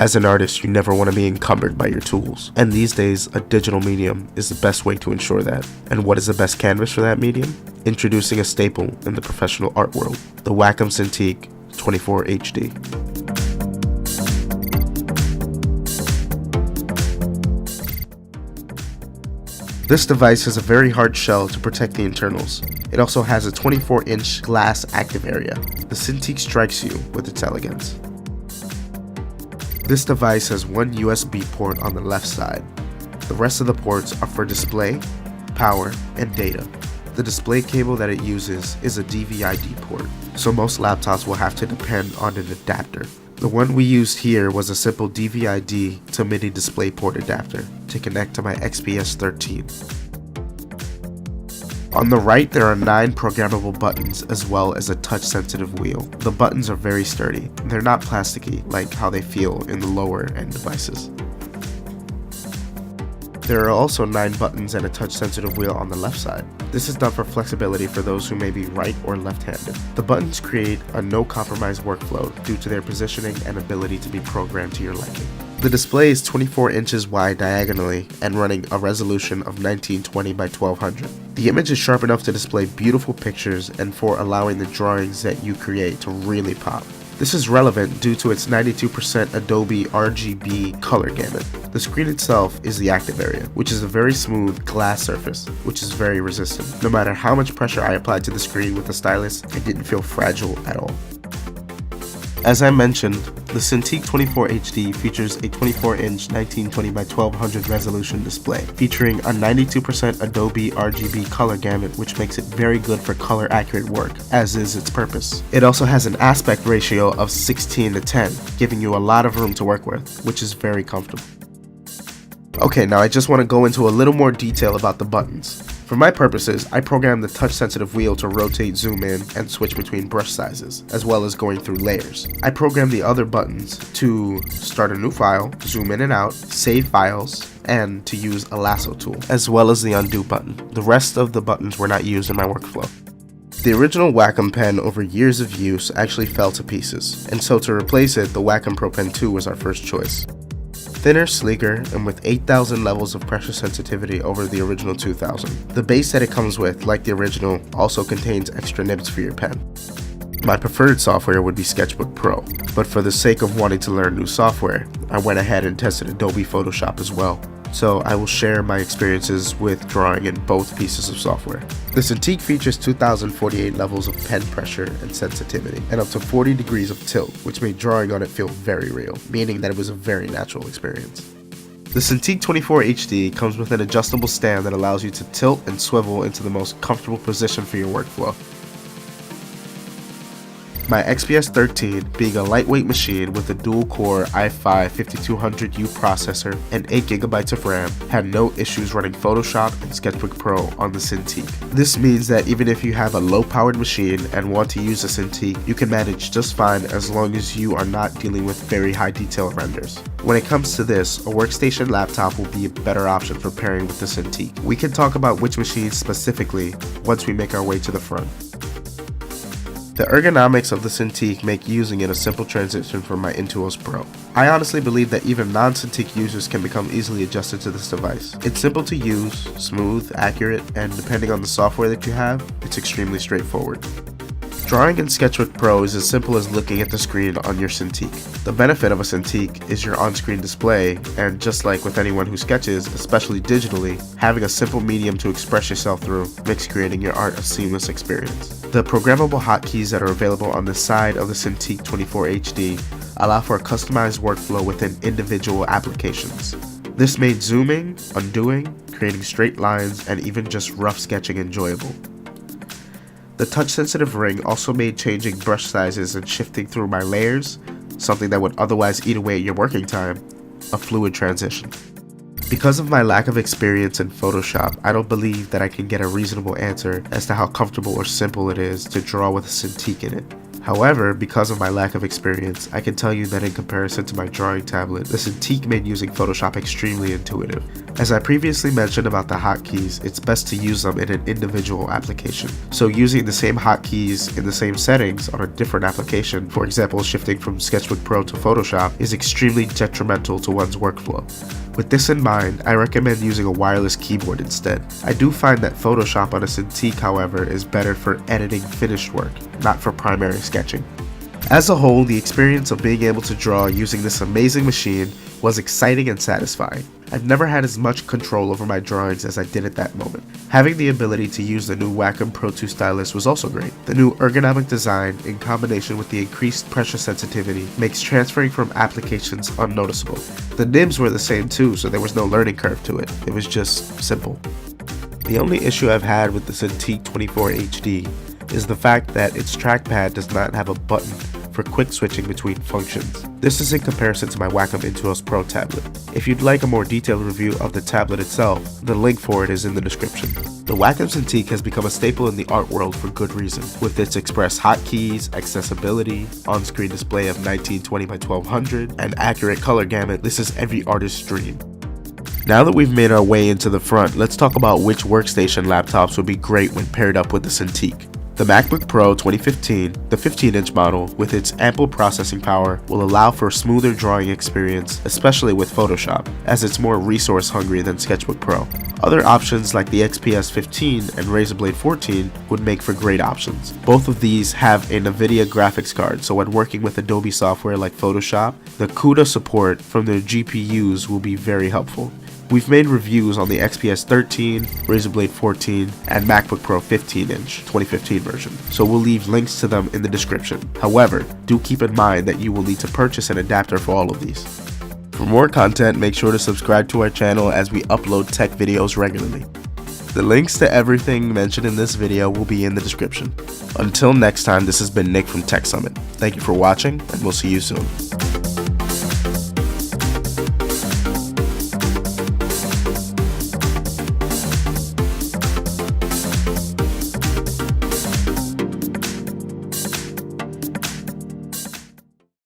As an artist, you never want to be encumbered by your tools, and these days, a digital medium is the best way to ensure that. And what is the best canvas for that medium? Introducing a staple in the professional art world, the Wacom Cintiq 24HD. This device has a very hard shell to protect the internals. It also has a 24-inch glass active area. The Cintiq strikes you with its elegance. This device has one USB port on the left side. The rest of the ports are for display, power, and data. The display cable that it uses is a DVI-D port, so most laptops will have to depend on an adapter. The one we used here was a simple DVI-D to MIDI DisplayPort adapter to connect to my XPS 13. On the right, there are 9 programmable buttons as well as a touch-sensitive wheel. The buttons are very sturdy. They're not plasticky like how they feel in the lower-end devices. There are also 9 buttons and a touch-sensitive wheel on the left side. This is done for flexibility for those who may be right or left-handed. The buttons create a no-compromise workflow due to their positioning and ability to be programmed to your liking. The display is 24 inches wide diagonally and running a resolution of 1920 by 1200. The image is sharp enough to display beautiful pictures and for allowing the drawings that you create to really pop. This is relevant due to its 92% ADOBE RGB color gamut. The screen itself is the active area, which is a very smooth glass surface, which is very resistant. No matter how much pressure I applied to the screen with the stylus, it didn't feel fragile at all. As I mentioned, the Cintiq 24HD features a 24-inch 1920 by 1200 resolution display, featuring a 92% ADOBE RGB color gamut, which makes it very good for color-accurate work, as is its purpose. It also has an aspect ratio of 16:10, giving you a lot of room to work with, which is very comfortable. Okay, now I just want to go into a little more detail about the buttons. For my purposes, I programmed the touch-sensitive wheel to rotate, zoom in, and switch between brush sizes, as well as going through layers. I programmed the other buttons to start a new file, zoom in and out, save files, and to use a lasso tool, as well as the undo button. The rest of the buttons were not used in my workflow. The original Wacom pen over years of use actually fell to pieces, and so to replace it, the Wacom Pro Pen 2 was our first choice. Thinner, sleeker, and with 8,000 levels of pressure sensitivity over the original 2,000. The base that it comes with, like the original, also contains extra nibs for your pen. My preferred software would be SKETCHBOOK Pro, but for the sake of wanting to learn new software, I went ahead and tested Adobe Photoshop as well. So I will share my experiences with drawing in both pieces of software. The Cintiq features 2048 levels of pen pressure and sensitivity, and up to 40 degrees of tilt, which made drawing on it feel very real, meaning that it was a very natural experience. The Cintiq 24HD comes with an adjustable stand that allows you to tilt and swivel into the most comfortable position for your workflow. My XPS 13, being a lightweight machine with a dual-core i5 5200U processor and 8GB of RAM, had no issues running Photoshop and SKETCHBOOK Pro on the Cintiq. This means that even if you have a low-powered machine and want to use a Cintiq, you can manage just fine as long as you are not dealing with very high-detail renders. When it comes to this, a workstation laptop will be a better option for pairing with the Cintiq. We can talk about which machines specifically once we make our way to the front. The ergonomics of the Cintiq make using it a simple transition from my INTUOS Pro. I honestly believe that even non-Cintiq users can become easily adjusted to this device. It's simple to use, smooth, accurate, and depending on the software that you have, it's extremely straightforward. Drawing in SKETCHBOOK Pro is as simple as looking at the screen on your Cintiq. The benefit of a Cintiq is your on-screen display, and just like with anyone who sketches, especially digitally, having a simple medium to express yourself through makes creating your art a seamless experience. The programmable hotkeys that are available on the side of the Cintiq 24HD allow for a customized workflow within individual applications. This made zooming, undoing, creating straight lines, and even just rough sketching enjoyable. The touch-sensitive ring also made changing brush sizes and shifting through my layers, something that would otherwise eat away at your working time, a fluid transition. Because of my lack of experience in Photoshop, I don't believe that I can get a reasonable answer as to how comfortable or simple it is to draw with a Cintiq in it. However, because of my lack of experience, I can tell you that in comparison to my drawing tablet, the Cintiq made using Photoshop extremely intuitive. As I previously mentioned about the hotkeys, it's best to use them in an individual application. So using the same hotkeys in the same settings on a different application, for example shifting from Sketchbook Pro to Photoshop, is extremely detrimental to one's workflow. With this in mind, I recommend using a wireless keyboard instead. I do find that Photoshop on a Cintiq, however, is better for editing finished work, not for primary sketching. As a whole, the experience of being able to draw using this amazing machine was exciting and satisfying. I've never had as much control over my drawings as I did at that moment. Having the ability to use the new Wacom Pro 2 stylus was also great. The new ergonomic design, in combination with the increased pressure sensitivity, makes transferring from applications unnoticeable. The nibs were the same too, so there was no learning curve to it. It was just simple. The only issue I've had with the Cintiq 24HD is the fact that its trackpad does not have a button for quick switching between functions. This is in comparison to my Wacom INTUOS Pro tablet. If you'd like a more detailed review of the tablet itself, the link for it is in the description. The Wacom Cintiq has become a staple in the art world for good reason. With its express hotkeys, accessibility, on-screen display of 1920 by 1200, and accurate color gamut, this is every artist's dream. Now that we've made our way into the front, let's talk about which workstation laptops would be great when paired up with the Cintiq. The MACBOok Pro 2015, the 15-inch model, with its ample processing power, will allow for a smoother drawing experience, especially with Photoshop, as it's more resource hungry than Sketchbook Pro. Other options like the XPS 15 and Razer Blade 14 would make for great options. Both of these have a NVIDIA graphics card, so when working with Adobe software like Photoshop, the CUDA support from their GPUs will be very helpful. We've made reviews on the XPS 13, Razer Blade 14, and MacBook Pro 15-inch 2015 version, so we'll leave links to them in the description. However, do keep in mind that you will need to purchase an adapter for all of these. For more content, make sure to subscribe to our channel as we upload tech videos regularly. The links to everything mentioned in this video will be in the description. Until next time, this has been Nick from Tech Summit. Thank you for watching, and we'll see you soon.